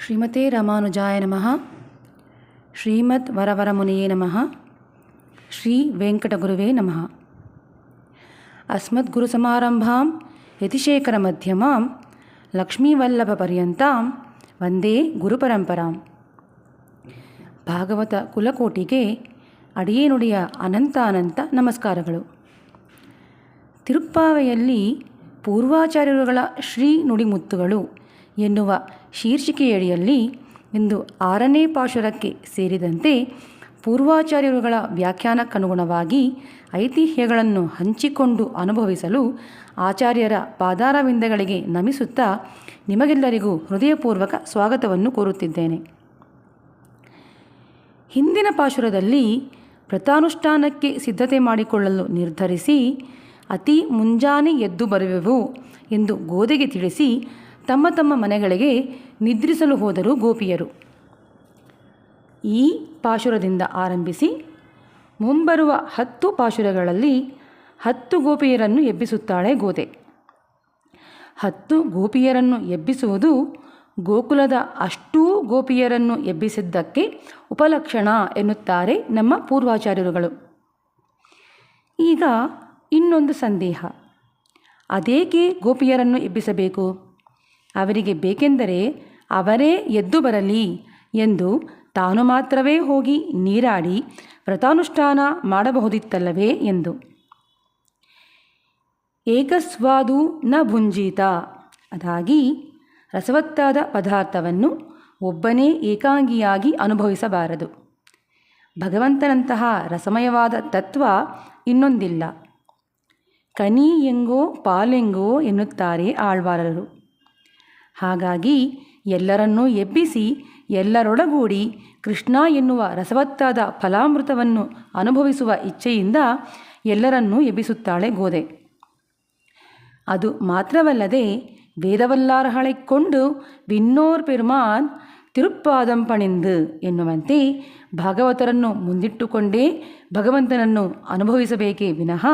ಶ್ರೀಮತೆ ರಾಮಾನುಜಾಯ ನಮಃ. ಶ್ರೀಮದ್ ವರವರಮುನಿಯೇ ನಮಃ. ಶ್ರೀ ವೆಂಕಟಗುರುವೇ ನಮಃ. ಅಸ್ಮದ್ಗುರುಸಮಾರಂಭಾಂ ಯತಿಶೇಖರಮಧ್ಯಮಾಂ ಲಕ್ಷ್ಮೀವಲ್ಲಭಪರ್ಯಂತಾಂ ವಂದೇ ಗುರುಪರಂಪರಾಂ. ಭಾಗವತ ಕುಲಕೋಟಿಗೆ ಅಡಿಯೇನುಡಿಯ ಅನಂತ ನಮಸ್ಕಾರಗಳು. ತಿರುಪ್ಪಾವೆಯಲ್ಲಿ ಪೂರ್ವಾಚಾರ್ಯರುಗಳ ಶ್ರೀ ನುಡಿಮುತ್ತುಗಳು ಎನ್ನುವ ಶೀರ್ಷಿಕೆಯಡಿಯಲ್ಲಿ ಇಂದು 6ನೇ ಪಾಶುರಕ್ಕೆ ಸೇರಿದಂತೆ ಪೂರ್ವಾಚಾರ್ಯರುಗಳ ವ್ಯಾಖ್ಯಾನಕ್ಕನುಗುಣವಾಗಿ ಐತಿಹ್ಯಗಳನ್ನು ಹಂಚಿಕೊಂಡು ಅನುಭವಿಸಲು ಆಚಾರ್ಯರ ಪಾದಾರವಿಂದಗಳಿಗೆ ನಮಿಸುತ್ತಾ ನಿಮಗೆಲ್ಲರಿಗೂ ಹೃದಯಪೂರ್ವಕ ಸ್ವಾಗತವನ್ನು ಕೋರುತ್ತಿದ್ದೇನೆ. ಹಿಂದಿನ ಪಾಶುರದಲ್ಲಿ ವ್ರತಾನುಷ್ಠಾನಕ್ಕೆ ಸಿದ್ಧತೆ ಮಾಡಿಕೊಳ್ಳಲು ನಿರ್ಧರಿಸಿ ಅತಿ ಮುಂಜಾನೆ ಎದ್ದು ಬರುವೆವು ಎಂದು ಗೋದೆಗೆ ತಿಳಿಸಿ ತಮ್ಮ ತಮ್ಮ ಮನೆಗಳಿಗೆ ನಿದ್ರಿಸಲು ಹೋದರು ಗೋಪಿಯರು. ಈ ಪಾಶುರದಿಂದ ಆರಂಭಿಸಿ ಮುಂಬರುವ 10 ಪಾಶುರಗಳಲ್ಲಿ 10 ಗೋಪಿಯರನ್ನು ಎಬ್ಬಿಸುತ್ತಾಳೆ ಗೋದೆ. 10 ಗೋಪಿಯರನ್ನು ಎಬ್ಬಿಸುವುದು ಗೋಕುಲದ ಅಷ್ಟೂ ಗೋಪಿಯರನ್ನು ಎಬ್ಬಿಸಿದ್ದಕ್ಕೆ ಉಪಲಕ್ಷಣ ಎನ್ನುತ್ತಾರೆ ನಮ್ಮ ಪೂರ್ವಾಚಾರ್ಯರುಗಳು. ಈಗ ಇನ್ನೊಂದು ಸಂದೇಹ, ಅದೇಕೆ ಗೋಪಿಯರನ್ನು ಎಬ್ಬಿಸಬೇಕು? ಅವರಿಗೆ ಬೇಕೆಂದರೆ ಅವರೇ ಎದ್ದು ಬರಲಿ ಎಂದು ತಾನು ಮಾತ್ರವೇ ಹೋಗಿ ನೀರಾಡಿ ವ್ರತಾನುಷ್ಠಾನ ಮಾಡಬಹುದಿತ್ತಲ್ಲವೇ ಎಂದು. ಏಕಸ್ವಾದು ನ ಭುಂಜೀತ, ಅದಾಗಿ ರಸವತ್ತಾದ ಪದಾರ್ಥವನ್ನು ಒಬ್ಬನೇ ಏಕಾಂಗಿಯಾಗಿ ಅನುಭವಿಸಬಾರದು. ಭಗವಂತನಂತಹ ರಸಮಯವಾದ ತತ್ವ ಇನ್ನೊಂದಿಲ್ಲ. ಕನಿ ಎಂಗೋ ಪಾಲೆಂಗೋ ಎನ್ನುತ್ತಾರೆ ಆಳ್ವಾರರು. ಹಾಗಾಗಿ ಎಲ್ಲರನ್ನೂ ಎಬ್ಬಿಸಿ ಎಲ್ಲರೊಡಗೂಡಿ ಕೃಷ್ಣ ಎನ್ನುವ ರಸವತ್ತಾದ ಫಲಾಮೃತವನ್ನು ಅನುಭವಿಸುವ ಇಚ್ಛೆಯಿಂದ ಎಲ್ಲರನ್ನೂ ಎಬ್ಬಿಸುತ್ತಾಳೆ ಗೋದೆ. ಅದು ಮಾತ್ರವಲ್ಲದೆ ವೇದವಲ್ಲಾರಹಳೆಕ್ಕೊಂಡು ವಿನ್ನೋರ್ ಪೆರುಮಾನ್ ತಿರುಪ್ಪಾದಂ ಪಣಿಂದು ಎನ್ನುವಂತೆ ಭಾಗವತರನ್ನು ಮುಂದಿಟ್ಟುಕೊಂಡೇ ಭಗವಂತನನ್ನು ಅನುಭವಿಸಬೇಕೇ ವಿನಃ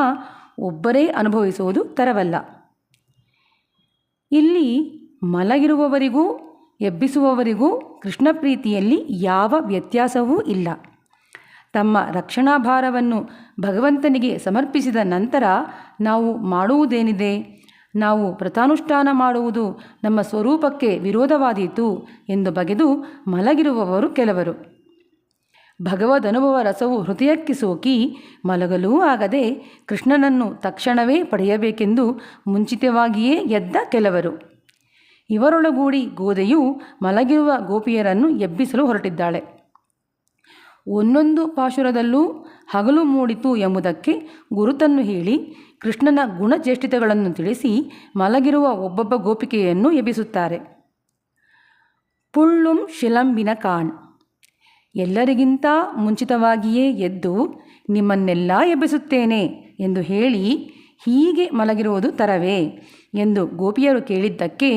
ಒಬ್ಬರೇ ಅನುಭವಿಸುವುದು ತರವಲ್ಲ. ಇಲ್ಲಿ ಮಲಗಿರುವವರಿಗೂ ಎಬ್ಬಿಸುವವರಿಗೂ ಕೃಷ್ಣ ಪ್ರೀತಿಯಲ್ಲಿ ಯಾವ ವ್ಯತ್ಯಾಸವೂ ಇಲ್ಲ. ತಮ್ಮ ರಕ್ಷಣಾಭಾರವನ್ನು ಭಗವಂತನಿಗೆ ಸಮರ್ಪಿಸಿದ ನಂತರ ನಾವು ಮಾಡುವುದೇನಿದೆ? ನಾವು ವ್ರತಾನುಷ್ಠಾನ ಮಾಡುವುದು ನಮ್ಮ ಸ್ವರೂಪಕ್ಕೆ ವಿರೋಧವಾದೀತು ಎಂದು ಬಗೆದು ಮಲಗಿರುವವರು ಕೆಲವರು. ಭಗವದನುಭವ ರಸವು ಹೃದಯಕ್ಕೆ ಸೋಕಿ ಮಲಗಲೂ ಆಗದೆ ಕೃಷ್ಣನನ್ನು ತಕ್ಷಣವೇ ಪಡೆಯಬೇಕೆಂದು ಮುಂಚಿತವಾಗಿಯೇ ಎದ್ದ ಕೆಲವರು. ಇವರೊಳಗೂಡಿ ಗೋದೆಯು ಮಲಗಿರುವ ಗೋಪಿಯರನ್ನು ಎಬ್ಬಿಸಲು ಹೊರಟಿದ್ದಾಳೆ. ಒಂದೊಂದು ಪಾಶುರದಲ್ಲೂ ಹಗಲು ಮೂಡಿತು ಎಂಬುದಕ್ಕೆ ಗುರುತನ್ನು ಹೇಳಿ ಕೃಷ್ಣನ ಗುಣಚೇಷ್ಟಿತಗಳನ್ನು ತಿಳಿಸಿ ಮಲಗಿರುವ ಒಬ್ಬೊಬ್ಬ ಗೋಪಿಕೆಯನ್ನು ಎಬ್ಬಿಸುತ್ತಾರೆ. ಪುಳ್ಳುಂ ಶಿಲಂಬಿನ ಕಾಣ್, ಎಲ್ಲರಿಗಿಂತ ಮುಂಚಿತವಾಗಿಯೇ ಎದ್ದು ನಿಮ್ಮನ್ನೆಲ್ಲ ಎಬ್ಬಿಸುತ್ತೇನೆ ಎಂದು ಹೇಳಿ ಹೀಗೆ ಮಲಗಿರುವುದು ತರವೇ ಎಂದು ಗೋಪಿಯರು ಕೇಳಿದ್ದಕ್ಕೆ,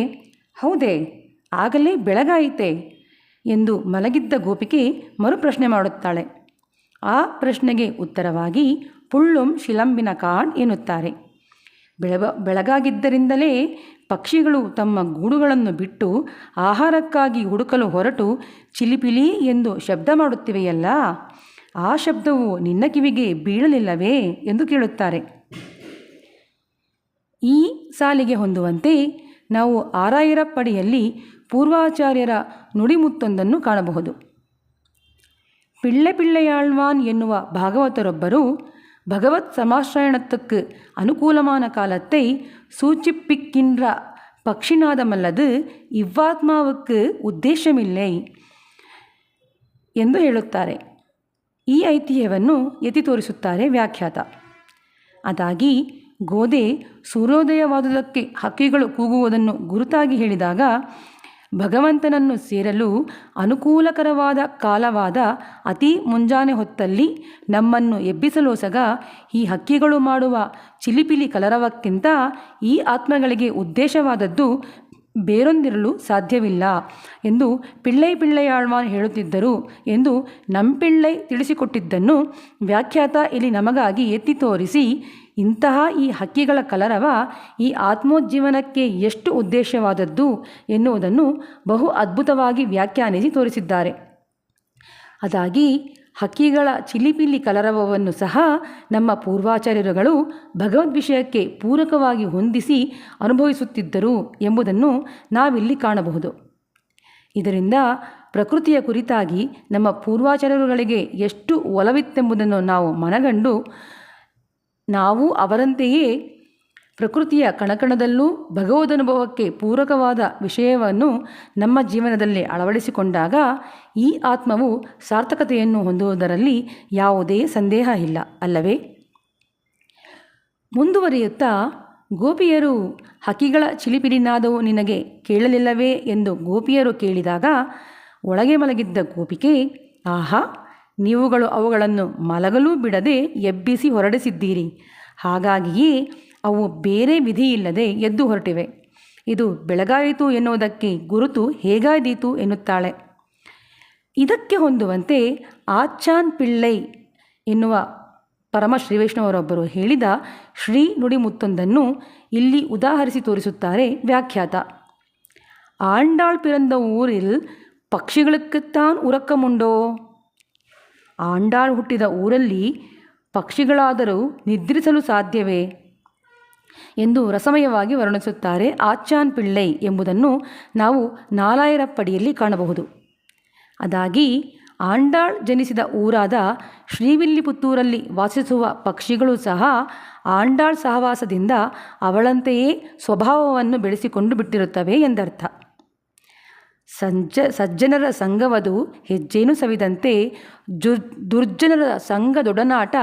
ಹೌದೇ, ಆಗಲೇ ಬೆಳಗಾಯಿತೆ ಎಂದು ಮಲಗಿದ್ದ ಗೋಪಿಕೆ ಮರುಪ್ರಶ್ನೆ ಮಾಡುತ್ತಾಳೆ. ಆ ಪ್ರಶ್ನೆಗೆ ಉತ್ತರವಾಗಿ ಪುಳ್ಳುಂ ಶಿಲಂಬಿನ ಕಾಣ್ ಎನ್ನುತ್ತಾರೆ. ಬೆಳಗಾಗಿದ್ದರಿಂದಲೇ ಪಕ್ಷಿಗಳು ತಮ್ಮ ಗೂಡುಗಳನ್ನು ಬಿಟ್ಟು ಆಹಾರಕ್ಕಾಗಿ ಹುಡುಕಲು ಹೊರಟು ಚಿಲಿಪಿಲಿ ಎಂದು ಶಬ್ದ ಮಾಡುತ್ತಿವೆಯಲ್ಲ, ಆ ಶಬ್ದವು ನಿನ್ನ ಕಿವಿಗೆ ಬೀಳಲಿಲ್ಲವೇ ಎಂದು ಕೇಳುತ್ತಾರೆ. ಈ ಸಾಲಿಗೆ ಹೊಂದುವಂತೆ ನಾವು ಆರಾಯಿರಪ್ಪಡಿಯಲ್ಲಿ ಪೂರ್ವಾಚಾರ್ಯರ ನುಡಿಮುತ್ತೊಂದನ್ನು ಕಾಣಬಹುದು. பிள்ளையாழ்வான் ಎನ್ನುವ ಭಾಗವತರೊಬ್ಬರು பகவத் சமாஸ்ரயணத்துக்கு அனுகூலமான காலத்தை சூச்சிப்பிக்கின்ற பக்ஷிநாதமல்லது இவ்வாத்மாவுக்கு ಉದ್ದೇಶಮಿಲ್ಲೈ ಎಂದು ಹೇಳುತ್ತಾರೆ. ಈ ಐತಿಹ್ಯವನ್ನು ಎತ್ತಿ ತೋರಿಸುತ್ತಾರೆ ವ್ಯಾಖ್ಯಾತ. ಅದಾಗಿ ಗೋದೆ ಸೂರ್ಯೋದಯವಾದುದಕ್ಕೆ ಹಕ್ಕಿಗಳು ಕೂಗುವುದನ್ನು ಗುರುತಾಗಿ ಹೇಳಿದಾಗ ಭಗವಂತನನ್ನು ಸೇರಲು ಅನುಕೂಲಕರವಾದ ಕಾಲವಾದ ಅತಿ ಮುಂಜಾನೆ ಹೊತ್ತಲ್ಲಿ ನಮ್ಮನ್ನು ಎಬ್ಬಿಸಲೋಸಗ ಈ ಹಕ್ಕಿಗಳು ಮಾಡುವ ಚಿಲಿಪಿಲಿ ಕಲರವಕ್ಕಿಂತ ಈ ಆತ್ಮಗಳಿಗೆ ಉದ್ದೇಶವಾದದ್ದು ಬೇರೊಂದಿರಲು ಸಾಧ್ಯವಿಲ್ಲ ಎಂದು ಪಿಳ್ಳೈಯಾಳ್ವಾರ್ ಹೇಳುತ್ತಿದ್ದರು ಎಂದು ನಂಪಿಳ್ಳೈ ತಿಳಿಸಿಕೊಟ್ಟಿದ್ದನ್ನು ವ್ಯಾಖ್ಯಾತ ಇಲ್ಲಿ ನಮಗಾಗಿ ಎತ್ತಿ ತೋರಿಸಿ, ಇಂತಹ ಈ ಹಕ್ಕಿಗಳ ಕಲರವ ಈ ಆತ್ಮೋಜ್ಜೀವನಕ್ಕೆ ಎಷ್ಟು ಉದ್ದೇಶವಾದದ್ದು ಎನ್ನುವುದನ್ನು ಬಹು ಅದ್ಭುತವಾಗಿ ವ್ಯಾಖ್ಯಾನಿಸಿ ತೋರಿಸಿದ್ದಾರೆ. ಅದಾಗಿ ಹಕ್ಕಿಗಳ ಚಿಲಿಪಿಲಿ ಕಲರವವನ್ನು ಸಹ ನಮ್ಮ ಪೂರ್ವಾಚಾರ್ಯರುಗಳು ಭಗವದ್ ವಿಷಯಕ್ಕೆ ಪೂರಕವಾಗಿ ಹೊಂದಿಸಿ ಅನುಭವಿಸುತ್ತಿದ್ದರು ಎಂಬುದನ್ನು ನಾವಿಲ್ಲಿ ಕಾಣಬಹುದು. ಇದರಿಂದ ಪ್ರಕೃತಿಯ ಕುರಿತಾಗಿ ನಮ್ಮ ಪೂರ್ವಾಚಾರ್ಯರುಗಳಿಗೆ ಎಷ್ಟು ಒಲವಿತ್ತೆಂಬುದನ್ನು ನಾವು ಮನಗಂಡು ನಾವು ಅವರಂತೆಯೇ ಪ್ರಕೃತಿಯ ಕಣಕಣದಲ್ಲೂ ಭಗವದನುಭವಕ್ಕೆ ಪೂರಕವಾದ ವಿಷಯವನ್ನು ನಮ್ಮ ಜೀವನದಲ್ಲಿ ಅಳವಡಿಸಿಕೊಂಡಾಗ ಈ ಆತ್ಮವು ಸಾರ್ಥಕತೆಯನ್ನು ಹೊಂದುವುದರಲ್ಲಿ ಯಾವುದೇ ಸಂದೇಹ ಇಲ್ಲ ಅಲ್ಲವೇ? ಮುಂದುವರಿಯುತ್ತಾ, ಗೋಪಿಯರು ಹಕ್ಕಿಗಳ ಚಿಲಿಪಿಲಿನಾದವು ನಿನಗೆ ಕೇಳಲಿಲ್ಲವೇ ಎಂದು ಗೋಪಿಯರು ಕೇಳಿದಾಗ ಒಳಗೆ ಮಲಗಿದ್ದ ಗೋಪಿಕೆ, ಆಹಾ, ನೀವುಗಳು ಅವುಗಳನ್ನು ಮಲಗಲೂ ಬಿಡದೆ ಎಬ್ಬಿಸಿ ಹೊರಡಿಸಿದ್ದೀರಿ, ಹಾಗಾಗಿಯೇ ಅವು ಬೇರೆ ವಿಧಿಯಿಲ್ಲದೆ ಎದ್ದು ಹೊರಟಿವೆ. ಇದು ಬೆಳಗಾಯಿತು ಎನ್ನುವುದಕ್ಕೆ ಗುರುತು ಹೇಗಾದೀತು ಎನ್ನುತ್ತಾಳೆ. ಇದಕ್ಕೆ ಹೊಂದುವಂತೆ ಆಚಾನ್ ಪಿಳ್ಳೈ ಎನ್ನುವ ಪರಮ ಶ್ರೀ ವೈಷ್ಣವರೊಬ್ಬರು ಹೇಳಿದ ಶ್ರೀ ನುಡಿಮುತ್ತೊಂದನ್ನು ಇಲ್ಲಿ ಉದಾಹರಿಸಿ ತೋರಿಸುತ್ತಾರೆ ವ್ಯಾಖ್ಯಾತ. ಆಂಡಾಳ್ ಪಿರಂದ ಊರಿಲ್ ಪಕ್ಷಿகளுக்குத்தான் ಉರಕ್ಕമുണ്ടೋ? ಆಂಡಾಳ್ ಹುಟ್ಟಿದ ಊರಲ್ಲಿ ಪಕ್ಷಿಗಳಾದರೂ ನಿದ್ರಿಸಲು ಸಾಧ್ಯವೇ ಎಂದು ರಸಮಯವಾಗಿ ವರ್ಣಿಸುತ್ತಾರೆ ಆಚಾನ್ ಪಿಳ್ಳೈ ಎಂಬುದನ್ನು ನಾವು ನಾಲಾಯರಪ್ಪಡಿಯಲ್ಲಿ ಕಾಣಬಹುದು. ಅದಾಗಿ ಆಂಡಾಳ್ ಜನಿಸಿದ ಊರಾದ ಶ್ರೀವಿಲ್ಲಿಪುತ್ತೂರಲ್ಲಿ ವಾಸಿಸುವ ಪಕ್ಷಿಗಳು ಸಹ ಆಂಡಾಳ್ ಸಹವಾಸದಿಂದ ಅವಳಂತೆಯೇ ಸ್ವಭಾವವನ್ನು ಬೆಳೆಸಿಕೊಂಡು ಬಿಟ್ಟಿರುತ್ತವೆ ಎಂದರ್ಥ. ಸಜ್ಜನರ ಸಂಘವದು ಹೆಜ್ಜೇನು ಸವಿದಂತೆ ದುರ್ಜನರ ಸಂಘದೊಡನಾಟ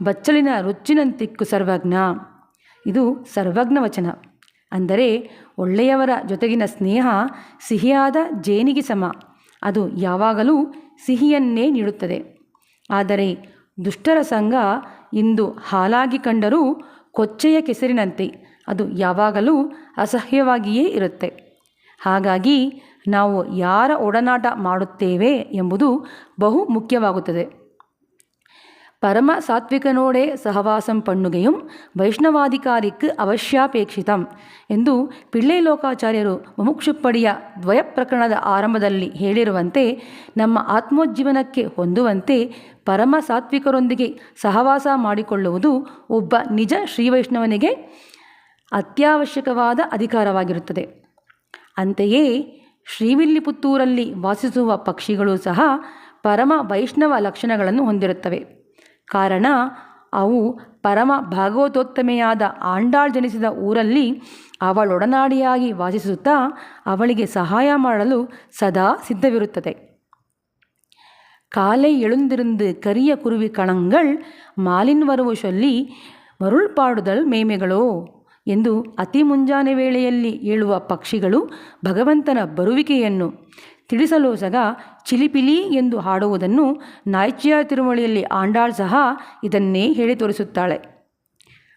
ಬಚ್ಚಲಿನ ರುಚ್ಚಿನಂತಿಕ್ಕು ಸರ್ವಜ್ಞ. ಇದು ಸರ್ವಜ್ಞ ವಚನ. ಅಂದರೆ ಒಳ್ಳೆಯವರ ಜೊತೆಗಿನ ಸ್ನೇಹ ಸಿಹಿಯಾದ ಜೇನಿಗೆ ಸಮ, ಅದು ಯಾವಾಗಲೂ ಸಿಹಿಯನ್ನೇ ನೀಡುತ್ತದೆ. ಆದರೆ ದುಷ್ಟರ ಸಂಘ ಇಂದು ಹಾಲಾಗಿ ಕಂಡರೂ ಕೊಚ್ಚೆಯ ಕೆಸರಿನಂತೆ, ಅದು ಯಾವಾಗಲೂ ಅಸಹ್ಯವಾಗಿಯೇ ಇರುತ್ತೆ. ಹಾಗಾಗಿ ನಾವು ಯಾರ ಒಡನಾಟ ಮಾಡುತ್ತೇವೆ ಎಂಬುದು ಬಹು ಮುಖ್ಯವಾಗುತ್ತದೆ. ಪರಮ ಸಾತ್ವಿಕನೋಡೆ ಸಹವಾಸಂ ಪಣ್ಣುಗೆಯುಂ ವೈಷ್ಣವಾಧಿಕಾರಿಕ್ ಅವಶ್ಯಾಪೇಕ್ಷಿತಂ ಎಂದು ಪಿಳ್ಳೈ ಲೋಕಾಚಾರ್ಯರು ಮುಮುಕ್ಷುಪ್ಪಡಿಯ ದ್ವಯ ಪ್ರಕರಣದ ಆರಂಭದಲ್ಲಿ ಹೇಳಿರುವಂತೆ, ನಮ್ಮ ಆತ್ಮೋಜ್ಜೀವನಕ್ಕೆ ಹೊಂದುವಂತೆ ಪರಮ ಸಾತ್ವಿಕರೊಂದಿಗೆ ಸಹವಾಸ ಮಾಡಿಕೊಳ್ಳುವುದು ಒಬ್ಬ ನಿಜ ಶ್ರೀವೈಷ್ಣವನಿಗೆ ಅತ್ಯವಶ್ಯಕವಾದ ಅಧಿಕಾರವಾಗಿರುತ್ತದೆ. ಅಂತೆಯೇ ಶ್ರೀವಿಲ್ಲಿಪುತ್ತೂರಲ್ಲಿ ವಾಸಿಸುವ ಪಕ್ಷಿಗಳು ಸಹ ಪರಮ ವೈಷ್ಣವ ಲಕ್ಷಣಗಳನ್ನು ಹೊಂದಿರುತ್ತವೆ. ಕಾರಣ ಅವು ಪರಮ ಭಾಗವತೋತ್ತಮೆಯಾದ ಆಂಡಾಳ್ ಜನಿಸಿದ ಊರಲ್ಲಿ ಅವಳೊಡನಾಡಿಯಾಗಿ ವಾಸಿಸುತ್ತಾ ಅವಳಿಗೆ ಸಹಾಯ ಮಾಡಲು ಸದಾ ಸಿದ್ಧವಿರುತ್ತದೆ. ಕಾಲೆ ಎಳುಂದಿருந்து ಕರಿಯ ಕುರುವಿ ಕಣಂಗಳ್ ಮಾಲಿನ್ ವರವು ಶೊಲ್ಲಿ ಮರುಳ್ಪಾಡುದಲ್ ಮೇಮೆಗಳೋ ಎಂದು ಅತಿ ಮುಂಜಾನೆ ವೇಳೆಯಲ್ಲಿ ಏಳುವ ಪಕ್ಷಿಗಳು ಭಗವಂತನ ಬರುವಿಕೆಯನ್ನು ತಿಳಿಸಲೋಸಗ ಚಿಲಿಪಿಲಿ ಎಂದು ಹಾಡುವುದನ್ನು ನಾಯ್ಚಿಯಾರ್ ತಿರುಮಳಿಯಲ್ಲಿ ಆಂಡಾಳ್ ಸಹ ಇದನ್ನೇ ಹೇಳಿ ತೋರಿಸುತ್ತಾಳೆ.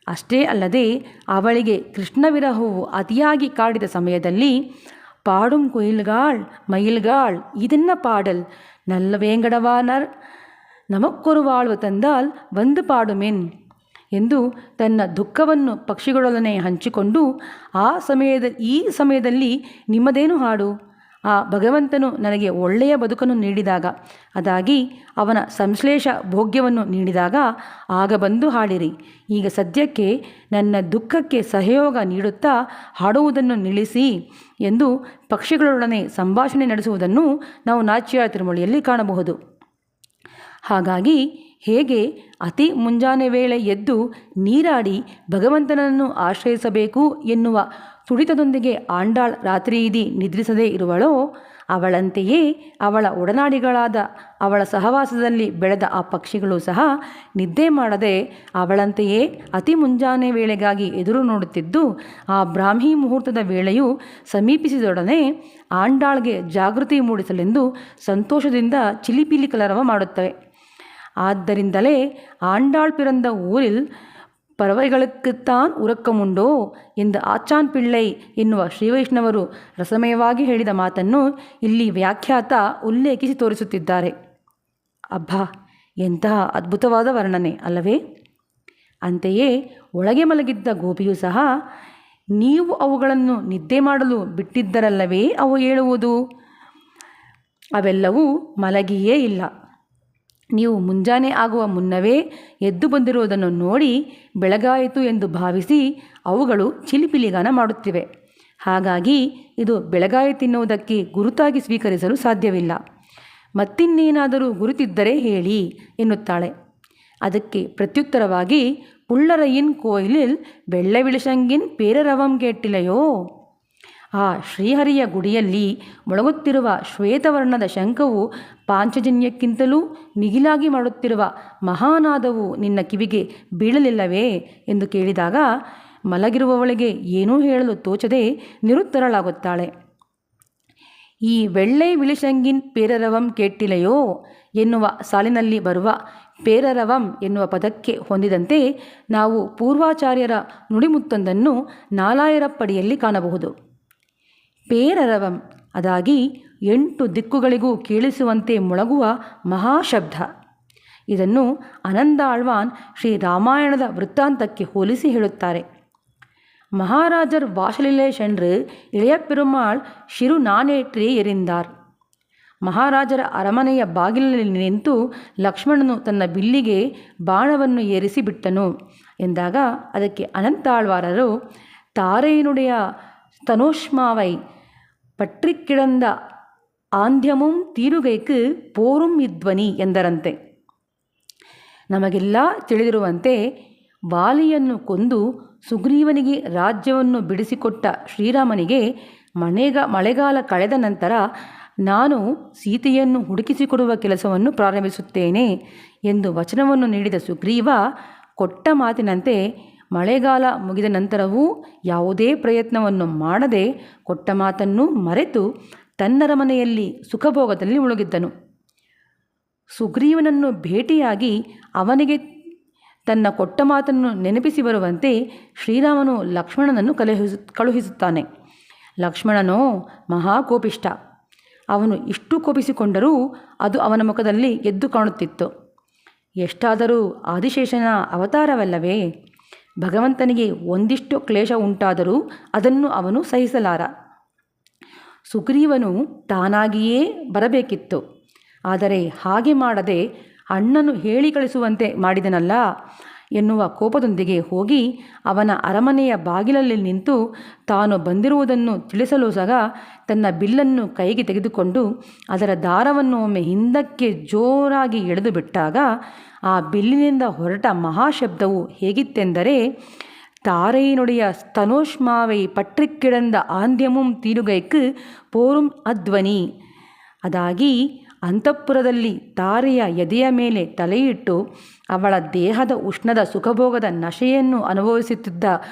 ಅಷ್ಟೇ ಅಲ್ಲದೆ ಅವಳಿಗೆ ಕೃಷ್ಣ ವಿರಹವು ಅತಿಯಾಗಿ ಕಾಡಿದ ಸಮಯದಲ್ಲಿ ಪಾಡುಂ ಕುಯಿಲ್ಗಾಳ್ ಮಯಿಲ್ಗಾಳ್ ಇದನ್ನ ಪಾಡಲ್ ನಲ್ಲ ವೇಂಗಡವಾನರ್ ನಮಕ್ಕೊರು ವಾಳ್ವ ತಂದಾಲ್ ಒಂದು ಪಾಡುಮೆನ್ ಎಂದು ತನ್ನ ದುಃಖವನ್ನು ಪಕ್ಷಿಗಳೊಡನೆ ಹಂಚಿಕೊಂಡು ಈ ಸಮಯದಲ್ಲಿ ನಿಮ್ಮದೇನು ಹಾಡು, ಆ ಭಗವಂತನು ನನಗೆ ಒಳ್ಳೆಯ ಬದುಕನ್ನು ನೀಡಿದಾಗ, ಅದಾಗಿ ಅವನ ಸಂಶ್ಲೇಷ ಭೋಗ್ಯವನ್ನು ನೀಡಿದಾಗ ಆಗ ಬಂದು ಹಾಡಿರಿ. ಈಗ ಸದ್ಯಕ್ಕೆ ನನ್ನ ದುಃಖಕ್ಕೆ ಸಹಯೋಗ ನೀಡುತ್ತಾ ಹಾಡುವುದನ್ನು ನಿಲ್ಲಿಸಿ ಎಂದು ಪಕ್ಷಿಗಳೊಡನೆ ಸಂಭಾಷಣೆ ನಡೆಸುವುದನ್ನು ನಾವು ನಾಚ್ಯಾರ್ ತಿರುಮಳಿಯಲ್ಲಿ ಕಾಣಬಹುದು. ಹಾಗಾಗಿ ಹೇಗೆ ಅತಿ ಮುಂಜಾನೆ ವೇಳೆ ಎದ್ದು ನೀರಾಡಿ ಭಗವಂತನನ್ನು ಆಶ್ರಯಿಸಬೇಕು ಎನ್ನುವ ತುಡಿತದೊಂದಿಗೆ ಆಂಡಾಳ್ ರಾತ್ರಿಯಿಡೀ ನಿದ್ರಿಸದೇ ಇರುವಳೋ, ಅವಳಂತೆಯೇ ಅವಳ ಒಡನಾಡಿಗಳಾದ ಅವಳ ಸಹವಾಸದಲ್ಲಿ ಬೆಳೆದ ಆ ಪಕ್ಷಿಗಳು ಸಹ ನಿದ್ದೆ ಮಾಡದೆ ಅವಳಂತೆಯೇ ಅತಿ ಮುಂಜಾನೆ ವೇಳೆಗಾಗಿ ಎದುರು ನೋಡುತ್ತಿದ್ದು, ಆ ಬ್ರಾಹ್ಮಿ ಮುಹೂರ್ತದ ವೇಳೆಯು ಸಮೀಪಿಸಿದೊಡನೆ ಆಂಡಾಳ್ಗೆ ಜಾಗೃತಿ ಮೂಡಿಸಲೆಂದು ಸಂತೋಷದಿಂದ ಚಿಲಿಪಿಲಿ ಕಲರವ ಮಾಡುತ್ತವೆ. ಆದ್ದರಿಂದಲೇ ಆಂಡಾಳ್ ಪಿರಂದ ಊರಿಲ್ ಪறவைகளுக்குத்தான் ಉರಕ್ಕமுಂಡೋ ಎಂದು ಆಚಾನ್ ಪಿಳ್ಳೈ ಎನ್ನುವ ಶ್ರೀವೈಷ್ಣವರು ರಸಮಯವಾಗಿ ಹೇಳಿದ ಮಾತನ್ನು ಇಲ್ಲಿ ವ್ಯಾಖ್ಯಾತ ಉಲ್ಲೇಖಿಸಿ ತೋರಿಸುತ್ತಿದ್ದಾರೆ. ಅಬ್ಬಾ, ಎಂತಹ ಅದ್ಭುತವಾದ ವರ್ಣನೆ ಅಲ್ಲವೇ? ಅಂತೆಯೇ ಒಳಗೆ ಮಲಗಿದ್ದ ಗೋಪಿಯೂ ಸಹ, ನೀವು ಅವುಗಳನ್ನು ನಿದ್ದೆ ಮಾಡಲು ಬಿಟ್ಟಿದ್ದರಲ್ಲವೇ ಅವು ಹೇಳುವುದು? ಅವೆಲ್ಲವೂ ಮಲಗಿಯೇ ಇಲ್ಲ. ನೀವು ಮುಂಜಾನೆ ಆಗುವ ಮುನ್ನವೇ ಎದ್ದು ಬಂದಿರುವುದನ್ನು ನೋಡಿ ಬೆಳಗಾಯಿತು ಎಂದು ಭಾವಿಸಿ ಅವುಗಳು ಚಿಲಿಪಿಲಿಗಾನ ಮಾಡುತ್ತಿವೆ. ಹಾಗಾಗಿ ಇದು ಬೆಳಗಾಯಿತೆನ್ನುವುದಕ್ಕೆ ಗುರುತಾಗಿ ಸ್ವೀಕರಿಸಲು ಸಾಧ್ಯವಿಲ್ಲ. ಮತ್ತಿನ್ನೇನಾದರೂ ಗುರುತಿದ್ದರೆ ಹೇಳಿ ಎನ್ನುತ್ತಾಳೆ. ಅದಕ್ಕೆ ಪ್ರತ್ಯುತ್ತರವಾಗಿ, ಪುಳ್ಳರಯ್ಯನ್ ಕೋಯಿಲಿಲ್ ಬೆಳ್ಳ ವಿಳಸಂಗಿನ್ ಪೇರರವಂ ಕೇಟ್ಟಿಲೆಯೋ? ಆ ಶ್ರೀಹರಿಯ ಗುಡಿಯಲ್ಲಿ ಮೊಳಗುತ್ತಿರುವ ಶ್ವೇತವರ್ಣದ ಶಂಖವು ಪಾಂಚಜನ್ಯಕ್ಕಿಂತಲೂ ಮಿಗಿಲಾಗಿ ಮಾಡುತ್ತಿರುವ ಮಹಾನಾದವು ನಿನ್ನ ಕಿವಿಗೆ ಬೀಳಲಿಲ್ಲವೇ ಎಂದು ಕೇಳಿದಾಗ ಮಲಗಿರುವವಳಿಗೆ ಏನೂ ಹೇಳಲು ತೋಚದೆ ನಿರುತ್ತರಳಾಗುತ್ತಾಳೆ. ಈ வெள்ளை ವಿಳಿಸಂಗಿನ್ ಪೇರರವಂ ಕೇಟ್ಟಿಲೆಯೋ ಎನ್ನುವ ಸಾಲಿನಲ್ಲಿ ಬರುವ ಪೇರರವಂ ಎನ್ನುವ ಪದಕ್ಕೆ ಹೊಂದಿದಂತೆ ನಾವು ಪೂರ್ವಾಚಾರ್ಯರ ನುಡಿಮುತ್ತೊಂದನ್ನು ನಾಲಾಯರಪ್ಪಡಿಯಲ್ಲಿ ಕಾಣಬಹುದು. ಪೇರರವಂ ಅದಾಗಿ 8 ದಿಕ್ಕುಗಳಿಗೂ ಕೇಳಿಸುವಂತೆ ಮೊಳಗುವ ಮಹಾಶಬ್ದ. ಇದನ್ನು ಅನಂದಾಳ್ವಾನ್ ಶ್ರೀರಾಮಾಯಣದ ವೃತ್ತಾಂತಕ್ಕೆ ಹೋಲಿಸಿ ಹೇಳುತ್ತಾರೆ. ಮಹಾರಾಜರ್ ವಾಶಲಿಲೆ ಶೆಂಡ್ರು ಇಳೆಯ ಪೆರುಮಾಳ್ ಶಿರು ನಾನೇಟ್ರಿ ಎರಿಂದಾರ್. ಮಹಾರಾಜರ ಅರಮನೆಯ ಬಾಗಿಲಲ್ಲಿ ನಿಂತು ಲಕ್ಷ್ಮಣನು ತನ್ನ ಬಿಲ್ಲಿಗೆ ಬಾಣವನ್ನು ಏರಿಸಿ ಬಿಟ್ಟನು ಎಂದಾಗ ಅದಕ್ಕೆ ಅನಂತಾಳ್ವಾರರು ತಾರೆಯಿನುಡೆಯ ತನೋಷ್ಮಾವೈ ಪಟ್ರಿ ಕಿಡಂದ ಆಂಧ್ಯಮುಂ ತೀರುಗೈಕು ಪೋರುಂ ಇದ್ವನಿ ಎಂದರಂತೆ. ನಮಗೆಲ್ಲ ತಿಳಿದಿರುವಂತೆ ವಾಲಿಯನ್ನು ಕೊಂದು ಸುಗ್ರೀವನಿಗೆ ರಾಜ್ಯವನ್ನು ಬಿಡಿಸಿಕೊಟ್ಟ ಶ್ರೀರಾಮನಿಗೆ ಮಳೆಗಾಲ ಕಳೆದ ನಂತರ ನಾನು ಸೀತೆಯನ್ನು ಹುಡುಕಿಸಿಕೊಡುವ ಕೆಲಸವನ್ನು ಪ್ರಾರಂಭಿಸುತ್ತೇನೆ ಎಂದು ವಚನವನ್ನು ನೀಡಿದ ಸುಗ್ರೀವ ಕೊಟ್ಟ ಮಾತಿನಂತೆ ಮಳೆಗಾಲ ಮುಗಿದ ನಂತರವೂ ಯಾವುದೇ ಪ್ರಯತ್ನವನ್ನು ಮಾಡದೆ ಕೊಟ್ಟ ಮಾತನ್ನು ಮರೆತು ತನ್ನರಮನೆಯಲ್ಲಿ ಸುಖಭೋಗದಲ್ಲಿ ಮುಳುಗಿದ್ದನು. ಸುಗ್ರೀವನನ್ನು ಭೇಟಿಯಾಗಿ ಅವನಿಗೆ ತನ್ನ ಕೊಟ್ಟ ಮಾತನ್ನು ನೆನಪಿಸಿ ಬರುವಂತೆ ಶ್ರೀರಾಮನು ಲಕ್ಷ್ಮಣನನ್ನು ಕಳುಹಿಸುತ್ತಾನೆ. ಲಕ್ಷ್ಮಣನೋ ಮಹಾಕೋಪಿಷ್ಟ. ಅವನು ಇಷ್ಟು ಕೋಪಿಸಿಕೊಂಡರೂ ಅದು ಅವನ ಮುಖದಲ್ಲಿ ಎದ್ದು ಕಾಣುತ್ತಿತ್ತು. ಎಷ್ಟಾದರೂ ಆದಿಶೇಷನ ಅವತಾರವಲ್ಲವೇ? ಭಗವಂತನಿಗೆ ಒಂದಿಷ್ಟು ಕ್ಲೇಶ ಉಂಟಾದರೂ ಅದನ್ನು ಅವನು ಸಹಿಸಲಾರ. ಸುಗ್ರೀವನು ತಾನಾಗಿಯೇ ಬರಬೇಕಿತ್ತು. ಆದರೆ ಹಾಗೆ ಮಾಡದೆ ಅಣ್ಣನು ಹೇಳಿ ಕಳಿಸುವಂತೆ ಮಾಡಿದನಲ್ಲ ಎನ್ನುವ ಕೋಪದೊಂದಿಗೆ ಹೋಗಿ ಅವನ ಅರಮನೆಯ ಬಾಗಿಲಲ್ಲಿ ನಿಂತು ತಾನು ಬಂದಿರುವುದನ್ನು ತಿಳಿಸಲು ಸಹ ತನ್ನ ಬಿಲ್ಲನ್ನು ಕೈಗೆ ತೆಗೆದುಕೊಂಡು ಅದರ ದಾರವನ್ನು ಒಮ್ಮೆ ಹಿಂದಕ್ಕೆ ಜೋರಾಗಿ ಎಳೆದು ಬಿಟ್ಟಾಗ ಆ ಬಿಲ್ಲಿನಿಂದ ಹೊರಟ ಮಹಾಶಬ್ದವು ಹೇಗಿತ್ತೆಂದರೆ, ತಾರೆಯಿನುಡೆಯ ಸ್ತನೋಷ್ಮಾವೈ ಪಟ್ರಿಕ್ಕಿಡಂದ ಆಂಧ್ಯಮುಂ ತೀರುಗೈಕು ಪೋರುಂ ಅಧ್ವನಿ. ಅದಾಗಿ ಅಂತಃಪುರದಲ್ಲಿ ತಾರೆಯ ಎದೆಯ ಮೇಲೆ ತಲೆಯಿಟ್ಟು ಅವಳ ದೇಹದ ಉಷ್ಣದ ಸುಖಭೋಗದ ನಶೆಯನ್ನು ಅನುಭವಿಸುತ್ತಿದ್ದ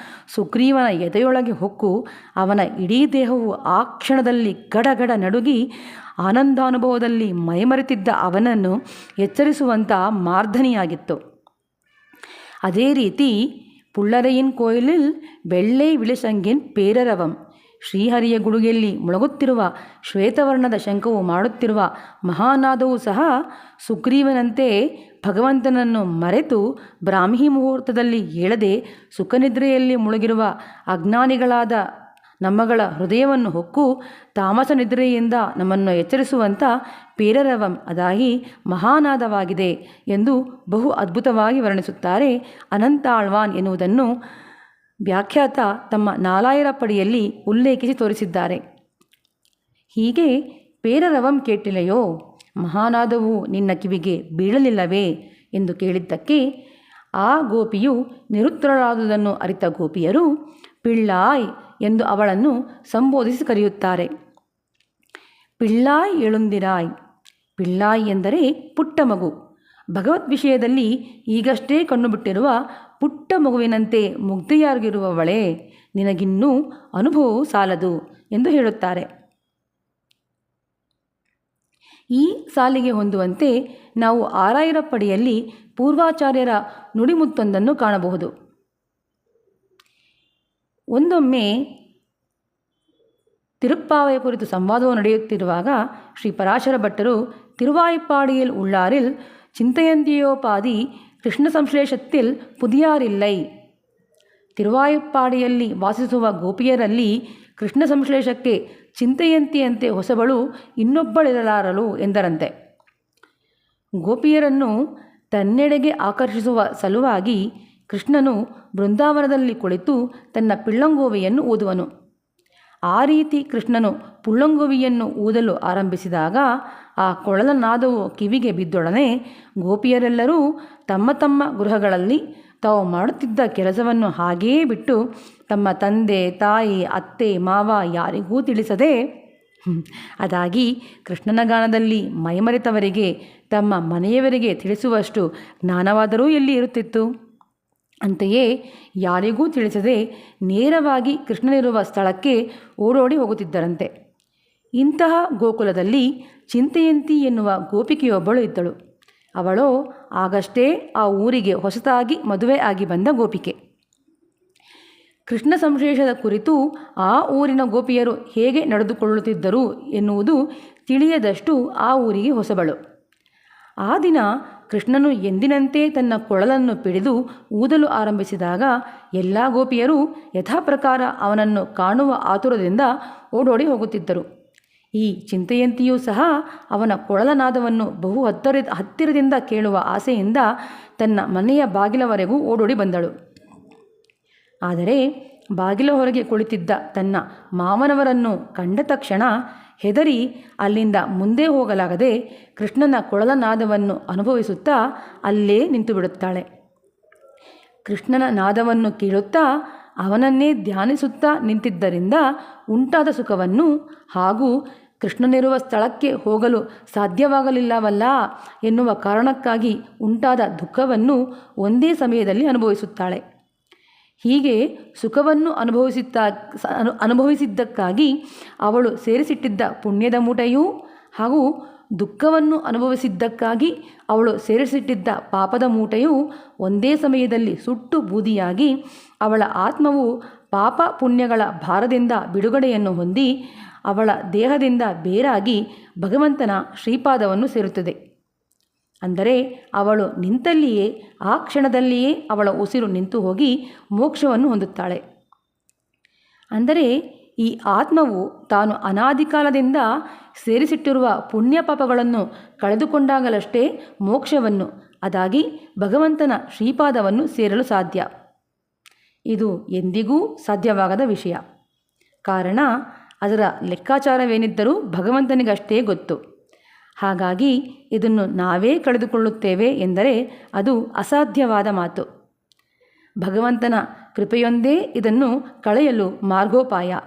ಸುಗ್ರೀವನ ಎದೆಯೊಳಗೆ ಹೊಕ್ಕು ಅವನ ಇಡೀ ದೇಹವು ಆ ಕ್ಷಣದಲ್ಲಿ ಗಡಗಡ ನಡುಗಿ ಆನಂದಾನುಭವದಲ್ಲಿ ಮೈಮರೆತಿದ್ದ ಅವನನ್ನು ಎಚ್ಚರಿಸುವಂಥ ಮಾರ್ಧನಿಯಾಗಿತ್ತು. ಅದೇ ರೀತಿ ಪುಳ್ಳರಯ್ಯನ್ ಕೋಯಿಲಿಲ್ ಬೆಳ್ಳೈ ವಿಳಸಂಗಿನ್ ಪೇರರವಂ, ಶ್ರೀಹರಿಯ ಗುಡುಗೆಯಲ್ಲಿ ಮೊಳಗುತ್ತಿರುವ ಶ್ವೇತವರ್ಣದ ಶಂಖವು ಮಾಡುತ್ತಿರುವ ಮಹಾನಾದವೂ ಸಹ ಸುಗ್ರೀವನಂತೆ ಭಗವಂತನನ್ನು ಮರೆತು ಬ್ರಾಹ್ಮಿ ಮುಹೂರ್ತದಲ್ಲಿ ಏಳದೆ ಸುಖನಿದ್ರೆಯಲ್ಲಿ ಮುಳುಗಿರುವ ಅಜ್ಞಾನಿಗಳಾದ ನಮ್ಮಗಳ ಹೃದಯವನ್ನು ಹೊಕ್ಕು ತಾಮಸ ನಿದ್ರೆಯಿಂದ ನಮ್ಮನ್ನು ಎಚ್ಚರಿಸುವಂಥ ಪೇರರವಂ ಅದಾಗಿ ಮಹಾನಾದವಾಗಿದೆ ಎಂದು ಬಹು ಅದ್ಭುತವಾಗಿ ವರ್ಣಿಸುತ್ತಾರೆ ಅನಂತಾಳ್ವಾನ್ ಎನ್ನುವುದನ್ನು ವ್ಯಾಖ್ಯಾತ ತಮ್ಮ ನಾಲಾಯರಪ್ಪಡಿಯಲ್ಲಿ ಉಲ್ಲೇಖಿಸಿ ತೋರಿಸಿದ್ದಾರೆ. ಹೀಗೆ ಪೇರರವಂ ಕೇಟಿಲೆಯೋ, ಮಹಾನಾದವು ನಿನ್ನ ಕಿವಿಗೆ ಬೀಳಲಿಲ್ಲವೇ ಎಂದು ಕೇಳಿದ್ದಕ್ಕೆ ಆ ಗೋಪಿಯು ನಿರುತ್ತರಳಾದುದನ್ನು ಅರಿತ ಗೋಪಿಯರು ಪಿಳ್ಳಾಯ್ ಎಂದು ಅವಳನ್ನು ಸಂಬೋಧಿಸಿ ಕರೆಯುತ್ತಾರೆ. ಪಿಳ್ಳಾಯ್ ಎಳುಂದಿರಾಯ್. ಪಿಳ್ಳಾಯ್ ಎಂದರೆ ಪುಟ್ಟ ಮಗು. ಭಗವದ್ ವಿಷಯದಲ್ಲಿ ಈಗಷ್ಟೇ ಕಣ್ಣುಬಿಟ್ಟಿರುವ ಪುಟ್ಟ ಮಗುವಿನಂತೆ ಮುಗ್ಧೆಯಾಗಿರುವವಳೇ, ನಿನಗಿನ್ನೂ ಅನುಭವವು ಸಾಲದು ಎಂದು ಹೇಳುತ್ತಾರೆ. ಈ ಸಾಲಿಗೆ ಹೊಂದುವಂತೆ ನಾವು ಆರಾಯರಪ್ಪಡಿಯಲ್ಲಿ ಪೂರ್ವಾಚಾರ್ಯರ ನುಡಿಮುತ್ತೊಂದನ್ನು ಕಾಣಬಹುದು. ಒಂದೊಮ್ಮೆ ತಿರುಪ್ಪಾವೆಯ ಕುರಿತು ಸಂವಾದವು ನಡೆಯುತ್ತಿರುವಾಗ ಶ್ರೀ ಪರಾಶರ ಭಟ್ಟರು ತಿರುವಾಯ್ಪಾಡಿಯಲ್ ಉಳ್ಳಾರಿಲ್ ಚಿಂತೆಯಂತಿಯೋಪಾದಿ ಕೃಷ್ಣ ಸಂಶ್ಲೇಷத்தில் ಪುದಿಯಾರಿಲ್ಲೈ. ತಿರುವಾಯ್ಪಾಡಿಯಲ್ಲಿ ವಾಸಿಸುವ ಗೋಪಿಯರಲ್ಲಿ ಕೃಷ್ಣ ಸಂಶ್ಲೇಷಕ್ಕೆ ಚಿಂತೆಯಂತಿಯಂತೆ ಹೊಸಬಳು ಇನ್ನೊಬ್ಬಳಿರಲಾರಳು ಎಂದರಂತೆ. ಗೋಪಿಯರನ್ನು ತನ್ನೆಡೆಗೆ ಆಕರ್ಷಿಸುವ ಸಲುವಾಗಿ ಕೃಷ್ಣನು ಬೃಂದಾವನದಲ್ಲಿ ಕುಳಿತು ತನ್ನ ಪಿಳ್ಳಂಗೋವಿಯನ್ನು ಊದುವನು. ಆ ರೀತಿ ಕೃಷ್ಣನು ಪುಳ್ಳಂಗುವಿಯನ್ನು ಊದಲು ಆರಂಭಿಸಿದಾಗ ಆ ಕೊಳಲ ನಾದವು ಕಿವಿಗೆ ಬಿದ್ದೊಡನೆ ಗೋಪಿಯರೆಲ್ಲರೂ ತಮ್ಮ ತಮ್ಮ ಗೃಹಗಳಲ್ಲಿ ತಾವು ಮಾಡುತ್ತಿದ್ದ ಕೆಲಸವನ್ನು ಹಾಗೆಯೇ ಬಿಟ್ಟು ತಮ್ಮ ತಂದೆ ತಾಯಿ ಅತ್ತೆ ಮಾವ ಯಾರಿಗೂ ತಿಳಿಸದೆ ಅದಾಗಿ ಕೃಷ್ಣನ ಗಾನದಲ್ಲಿ ಮೈಮರೆತವರಿಗೆ ತಮ್ಮ ಮನೆಯವರಿಗೆ ತಿಳಿಸುವಷ್ಟು ಜ್ಞಾನವಾದರೂ ಎಲ್ಲಿ ಇರುತ್ತಿತ್ತು. ಅಂತೆಯೇ ಯಾರಿಗೂ ತಿಳಿಸದೆ ನೇರವಾಗಿ ಕೃಷ್ಣನಿರುವ ಸ್ಥಳಕ್ಕೆ ಓಡೋಡಿ ಹೋಗುತ್ತಿದ್ದರಂತೆ. ಇಂತಹ ಗೋಕುಲದಲ್ಲಿ ಚಿಂತೆಯಂತಿ ಎನ್ನುವ ಗೋಪಿಕೆಯೊಬ್ಬಳು ಇದ್ದಳು. ಅವಳು ಆಗಷ್ಟೇ ಆ ಊರಿಗೆ ಹೊಸತಾಗಿ ಮದುವೆ ಆಗಿ ಬಂದ ಗೋಪಿಕೆ. ಕೃಷ್ಣ ಸಂಶ್ಲೇಷದ ಕುರಿತು ಆ ಊರಿನ ಗೋಪಿಯರು ಹೇಗೆ ನಡೆದುಕೊಳ್ಳುತ್ತಿದ್ದರು ಎನ್ನುವುದು ತಿಳಿಯದಷ್ಟು ಆ ಊರಿಗೆ ಹೊಸಬಳು. ಆ ದಿನ ಕೃಷ್ಣನು ಎಂದಿನಂತೆ ತನ್ನ ಕೊಳಲನ್ನು ಪಿಡಿದು ಊದಲು ಆರಂಭಿಸಿದಾಗ ಎಲ್ಲ ಗೋಪಿಯರು ಯಥಾಪ್ರಕಾರ ಅವನನ್ನು ಕಾಣುವ ಆತುರದಿಂದ ಓಡೋಡಿ ಹೋಗುತ್ತಿದ್ದರು. ಈ ಚಿಂತೆಯಂತಿಯೂ ಸಹ ಅವನ ಕೊಳಲನಾದವನ್ನು ಬಹು ಹತ್ತಿರದಿಂದ ಕೇಳುವ ಆಸೆಯಿಂದ ತನ್ನ ಮನೆಯ ಬಾಗಿಲವರೆಗೂ ಓಡೋಡಿ ಬಂದಳು. ಆದರೆ ಬಾಗಿಲ ಹೊರಗೆ ಕುಳಿತಿದ್ದ ತನ್ನ ಮಾವನವರನ್ನು ಕಂಡ ತಕ್ಷಣ ಹೆದರಿ ಅಲ್ಲಿಂದ ಮುಂದೆ ಹೋಗಲಾಗದೆ ಕೃಷ್ಣನ ಕೊಳಲನಾದವನ್ನು ಅನುಭವಿಸುತ್ತಾ ಅಲ್ಲೇ ನಿಂತು ಬಿಡುತ್ತಾಳೆ. ಕೃಷ್ಣನ ನಾದವನ್ನು ಕೇಳುತ್ತಾ ಅವನನ್ನೇ ಧ್ಯಾನಿಸುತ್ತಾ ನಿಂತಿದ್ದರಿಂದ ಉಂಟಾದ ಸುಖವನ್ನು ಹಾಗೂ ಕೃಷ್ಣನಿರುವ ಸ್ಥಳಕ್ಕೆ ಹೋಗಲು ಸಾಧ್ಯವಾಗಲಿಲ್ಲವಲ್ಲ ಎನ್ನುವ ಕಾರಣಕ್ಕಾಗಿ ಉಂಟಾದ ದುಃಖವನ್ನು ಒಂದೇ ಸಮಯದಲ್ಲಿ ಅನುಭವಿಸುತ್ತಾಳೆ. ಹೀಗೆ ಸುಖವನ್ನು ಅನುಭವಿಸಿದ್ದಕ್ಕಾಗಿ ಅವಳು ಸೇರಿಸಿಟ್ಟಿದ್ದ ಪುಣ್ಯದ ಮೂಟೆಯೂ ಹಾಗೂ ದುಃಖವನ್ನು ಅನುಭವಿಸಿದ್ದಕ್ಕಾಗಿ ಅವಳು ಸೇರಿಸಿಟ್ಟಿದ್ದ ಪಾಪದ ಮೂಟೆಯೂ ಒಂದೇ ಸಮಯದಲ್ಲಿ ಸುಟ್ಟು ಬೂದಿಯಾಗಿ ಅವಳ ಆತ್ಮವು ಪಾಪ ಪುಣ್ಯಗಳ ಭಾರದಿಂದ ಬಿಡುಗಡೆಯನ್ನು ಹೊಂದಿ ಅವಳ ದೇಹದಿಂದ ಬೇರಾಗಿ ಭಗವಂತನ ಶ್ರೀಪಾದವನ್ನು ಸೇರುತ್ತದೆ. ಅಂದರೆ ಅವಳು ನಿಂತಲ್ಲಿಯೇ ಆ ಕ್ಷಣದಲ್ಲಿಯೇ ಅವಳ ಉಸಿರು ನಿಂತು ಹೋಗಿ ಮೋಕ್ಷವನ್ನು ಹೊಂದುತ್ತಾಳೆ. ಅಂದರೆ ಈ ಆತ್ಮವು ತಾನು ಅನಾದಿ ಕಾಲದಿಂದ ಸೇರಿಸಿಟ್ಟಿರುವ ಪುಣ್ಯ ಪಾಪಗಳನ್ನು ಕಳೆದುಕೊಂಡಾಗಲಷ್ಟೇ ಮೋಕ್ಷವನ್ನು ಅದಾಗಿ ಭಗವಂತನ ಶ್ರೀಪಾದವನ್ನು ಸೇರಲು ಸಾಧ್ಯ. ಇದು ಎಂದಿಗೂ ಸಾಧ್ಯವಾಗದ ವಿಷಯ. ಕಾರಣ ಅದರ ಲೆಕ್ಕಾಚಾರವೇನಿದ್ದರೂ ಭಗವಂತನಿಗಷ್ಟೇ ಗೊತ್ತು. ಹಾಗಾಗಿ ಇದನ್ನು ನಾವೇ ಕಳೆದುಕೊಳ್ಳುತ್ತೇವೆ ಎಂದರೆ ಅದು ಅಸಾಧ್ಯವಾದ ಮಾತು. ಭಗವಂತನ ಕೃಪೆಯೊಂದೇ ಇದನ್ನು ಕಳೆಯಲು ಮಾರ್ಗೋಪಾಯ.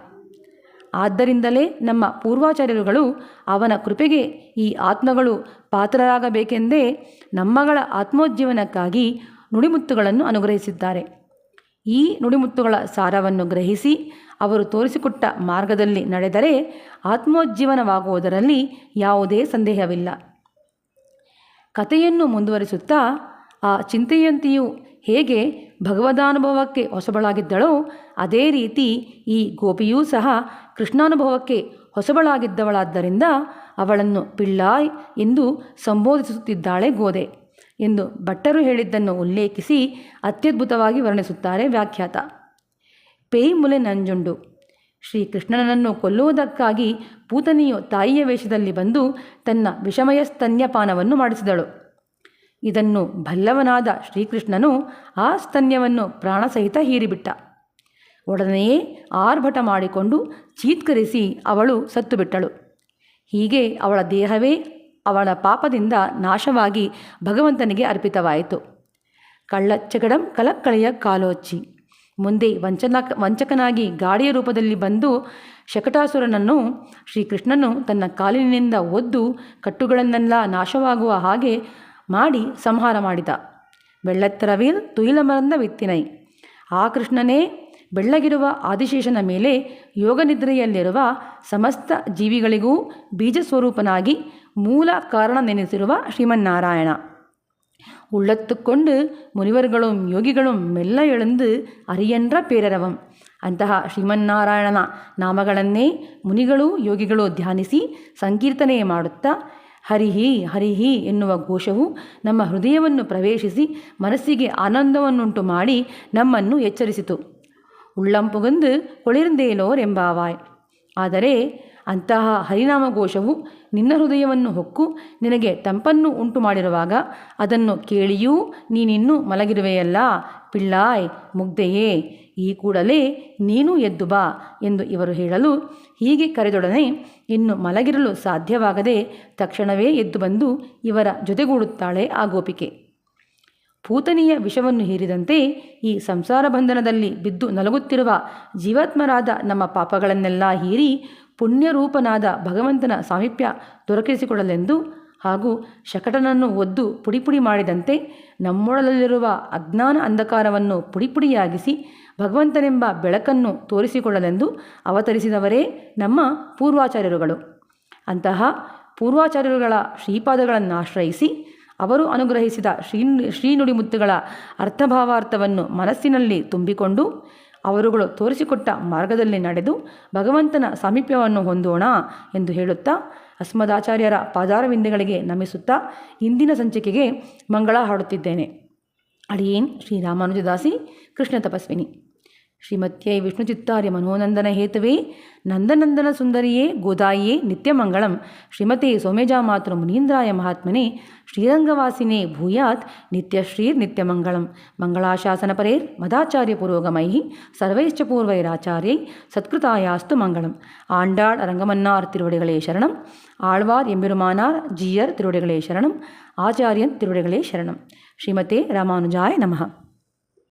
ಆದ್ದರಿಂದಲೇ ನಮ್ಮ ಪೂರ್ವಾಚಾರ್ಯರುಗಳು ಅವನ ಕೃಪೆಗೆ ಈ ಆತ್ಮಗಳು ಪಾತ್ರರಾಗಬೇಕೆಂದೇ ನಮ್ಮಗಳ ಆತ್ಮೋಜ್ಜೀವನಕ್ಕಾಗಿ ನುಡಿಮುತ್ತುಗಳನ್ನು ಅನುಗ್ರಹಿಸಿದ್ದಾರೆ. ಈ ನುಡಿಮುತ್ತುಗಳ ಸಾರವನ್ನು ಗ್ರಹಿಸಿ ಅವರು ತೋರಿಸಿಕೊಟ್ಟ ಮಾರ್ಗದಲ್ಲಿ ನಡೆದರೆ ಆತ್ಮೋಜ್ಜೀವನವಾಗುವುದರಲ್ಲಿ ಯಾವುದೇ ಸಂದೇಹವಿಲ್ಲ. ಕಥೆಯನ್ನು ಮುಂದುವರಿಸುತ್ತಾ ಆ ಚಿಂತೆಯಂತಿಯು ಹೇಗೆ ಭಗವದಾನುಭವಕ್ಕೆ ಹೊಸಬಳಾಗಿದ್ದಳೋ ಅದೇ ರೀತಿ ಈ ಗೋಪಿಯೂ ಸಹ ಕೃಷ್ಣಾನುಭವಕ್ಕೆ ಹೊಸಬಳಾಗಿದ್ದವಳಾದ್ದರಿಂದ ಅವಳನ್ನು ಪಿಳ್ಳಾಯ್ ಎಂದು ಸಂಬೋಧಿಸುತ್ತಿದ್ದಾಳೆ ಗೋದೆ ಎಂದು ಭಟ್ಟರು ಹೇಳಿದ್ದನ್ನು ಉಲ್ಲೇಖಿಸಿ ಅತ್ಯದ್ಭುತವಾಗಿ ವರ್ಣಿಸುತ್ತಾರೆ ವ್ಯಾಖ್ಯಾತ. ಪೇಯ್ಮುಲೆ ನಂಜುಂಡು. ಶ್ರೀಕೃಷ್ಣನನ್ನು ಕೊಲ್ಲುವುದಕ್ಕಾಗಿ ಪೂತನಿಯು ತಾಯಿಯ ವೇಷದಲ್ಲಿ ಬಂದು ತನ್ನ ವಿಷಮಯ ಸ್ತನ್ಯಪಾನವನ್ನು ಮಾಡಿಸಿದಳು. ಇದನ್ನು ಬಲ್ಲವನಾದ ಶ್ರೀಕೃಷ್ಣನು ಆ ಸ್ತನ್ಯವನ್ನು ಪ್ರಾಣಸಹಿತ ಹೀರಿಬಿಟ್ಟ. ಒಡನೆಯೇ ಆರ್ಭಟ ಮಾಡಿಕೊಂಡು ಚೀತ್ಕರಿಸಿ ಅವಳು ಸತ್ತುಬಿಟ್ಟಳು. ಹೀಗೆ ಅವಳ ದೇಹವೇ ಅವಳ ಪಾಪದಿಂದ ನಾಶವಾಗಿ ಭಗವಂತನಿಗೆ ಅರ್ಪಿತವಾಯಿತು. ಕಳ್ಳಚ್ಚಗಡಂ ಕಲಕ್ಕಳೆಯ ಕಾಲೋಚ್ಚಿ. ಮುಂದೆ ವಂಚಕನಾಗಿ ಗಾಡಿಯ ರೂಪದಲ್ಲಿ ಬಂದು ಶಕಟಾಸುರನನ್ನು ಶ್ರೀಕೃಷ್ಣನು ತನ್ನ ಕಾಲಿನಿಂದ ಒದ್ದು ಕಟ್ಟುಗಳನ್ನೆಲ್ಲ ನಾಶವಾಗುವ ಹಾಗೆ ಮಾಡಿ ಸಂಹಾರ ಮಾಡಿದ. ಬೆಳ್ಳತ್ತರವೀಲ್ ತುಯಿಲಮರಂದ ವಿತ್ತಿನೈ. ಆ ಕೃಷ್ಣನೇ ಬೆಳ್ಳಗಿರುವ ಆದಿಶೇಷನ ಮೇಲೆ ಯೋಗನಿದ್ರೆಯಲ್ಲಿರುವ ಸಮಸ್ತ ಜೀವಿಗಳಿಗೂ ಬೀಜಸ್ವರೂಪನಾಗಿ ಮೂಲ ಕಾರಣ ನೆನೆಸಿರುವ ಶ್ರೀಮನ್ನಾರಾಯಣ. உள்ளத்துக்கொண்டு முனிவர்களும் யோகிகளும் மெல்ல எழுந்து அரியன்ற பேரரவம் ಅಂತಹ ಶ್ರೀಮನ್ನಾರಾಯಣನ ನಾಮಗಳನ್ನೇ ಮುನಿಗಳು ಯೋಗಿಗಳು ಧ್ಯಾನಿಸಿ ಸಂಕೀರ್ತನೆ ಮಾಡುತ್ತಾ ಹರಿಹಿ ಹರಿಹಿ ಎನ್ನುವ ಘೋಷವು ನಮ್ಮ ಹೃದಯವನ್ನು ಪ್ರವೇಶಿಸಿ ಮನಸ್ಸಿಗೆ ಆನಂದವನ್ನುಂಟು ಮಾಡಿ ನಮ್ಮನ್ನು ಎಚ್ಚರಿಸಿತು. ಉಳ್ಳಂಪುಗಂದು ಕೊಳಿರ್ಂದೇಲೋರೆಂಬಾವಾಯ್. ಆದರೆ ಅಂತಹ ಹರಿನಾಮ ಘೋಷವು ನಿನ್ನ ಹೃದಯವನ್ನು ಹೊಕ್ಕು ನಿನಗೆ ತಂಪನ್ನು ಉಂಟು ಮಾಡಿರುವಾಗ ಅದನ್ನು ಕೇಳಿಯೂ ನೀನಿನ್ನೂ ಮಲಗಿರುವೆಯಲ್ಲ ಪಿಳ್ಳಾಯ್ ಮುಗ್ಧೆಯೇ, ಈ ಕೂಡಲೇ ನೀನು ಎದ್ದು ಬಾ ಎಂದು ಇವರು ಹೇಳಲು ಹೀಗೆ ಕರೆದೊಡನೆ ಇನ್ನು ಮಲಗಿರಲು ಸಾಧ್ಯವಾಗದೆ ತಕ್ಷಣವೇ ಎದ್ದು ಬಂದು ಇವರ ಜೊತೆಗೂಡುತ್ತಾಳೆ ಆ ಗೋಪಿಕೆ. ಪೂತನಿಯ ವಿಷವನ್ನು ಹೀರಿದಂತೆ ಈ ಸಂಸಾರ ಬಂಧನದಲ್ಲಿ ಬಿದ್ದು ನಲಗುತ್ತಿರುವ ಜೀವಾತ್ಮರಾದ ನಮ್ಮ ಪಾಪಗಳನ್ನೆಲ್ಲ ಹೀರಿ ಪುಣ್ಯರೂಪನಾದ ಭಗವಂತನ ಸಾಮೀಪ್ಯ ದೊರಕಿಸಿಕೊಡಲೆಂದು ಹಾಗೂ ಶಕಟನನ್ನು ಒದ್ದು ಪುಡಿಪುಡಿ ಮಾಡಿದಂತೆ ನಮ್ಮೊಳಲಿರುವ ಅಜ್ಞಾನ ಅಂಧಕಾರವನ್ನು ಪುಡಿಪುಡಿಯಾಗಿಸಿ ಭಗವಂತನೆಂಬ ಬೆಳಕನ್ನು ತೋರಿಸಿಕೊಳ್ಳಲೆಂದು ಅವತರಿಸಿದವರೇ ನಮ್ಮ ಪೂರ್ವಾಚಾರ್ಯರುಗಳು. ಅಂತಹ ಪೂರ್ವಾಚಾರ್ಯರುಗಳ ಶ್ರೀಪಾದಗಳನ್ನು ಆಶ್ರಯಿಸಿ ಅವರು ಅನುಗ್ರಹಿಸಿದ ಶ್ರೀನುಡಿಮುತ್ತುಗಳ ಅರ್ಥಭಾವಾರ್ಥವನ್ನು ಮನಸ್ಸಿನಲ್ಲಿ ತುಂಬಿಕೊಂಡು ಅವರುಗಳು ತೋರಿಸಿಕೊಟ್ಟ ಮಾರ್ಗದಲ್ಲಿ ನಡೆದು ಭಗವಂತನ ಸಾಮೀಪ್ಯವನ್ನು ಹೊಂದೋಣ ಎಂದು ಹೇಳುತ್ತಾ ಅಸ್ಮದಾಚಾರ್ಯರ ಪಾದಾರವಿಂದಗಳಿಗೆ ನಮಿಸುತ್ತಾ ಇಂದಿನ ಸಂಚಿಕೆಗೆ ಮಂಗಳ ಹಾಡುತ್ತಿದ್ದೇನೆ. ಅಡಿಯೇನ್ ಶ್ರೀರಾಮಾನುಜದಾಸಿ ಕೃಷ್ಣ ತಪಸ್ವಿನಿ. ಶ್ರೀಮತ್ಯೈ ವಿಷ್ಣುಚಿತ್ತಾರ್ಯ ಮನೋನಂದನ ಹೇತುವೆ ನಂದನಂದನ ಸುಂದರಿಯೇ ಗೋದಾಯಿಯೇ ನಿತ್ಯಮಂಗಳಂ ಶ್ರೀಮತೆ ಸೌಮ್ಯಜಾಮಾತೃ ಮುನೀಂದ್ರಾಯ ಮಹಾತ್ಮನೆ ಶ್ರೀರಂಗವಾಸಿನೇ ಭೂಯಾತ್ ನಿತ್ಯಶ್ರೀರ್ನಿತ್ಯಮಂಗಳಂ. ಮಂಗಳಾಶಾಸನಪರೇರ್ ಮದಾಚಾರ್ಯ ಪುರೋಗಮೈ ಸರ್ವೈಶ್ಚ ಪೂರ್ವೈರಾಚಾರ್ಯೈ ಸತ್ಕೃತಾಯಾಸ್ತು ಮಂಗಳಂ. ஆண்டாள் அரங்கமன்னார் திருவடிகளே சரணம். ஆழ்வார் எம்பெருமானார் ஜீயர் திருவடிகளே சரணம். ஆச்சாரியன் திருவடிகளே சரணம். ஸ்ரீமதே ராமானுஜாய நமஹ.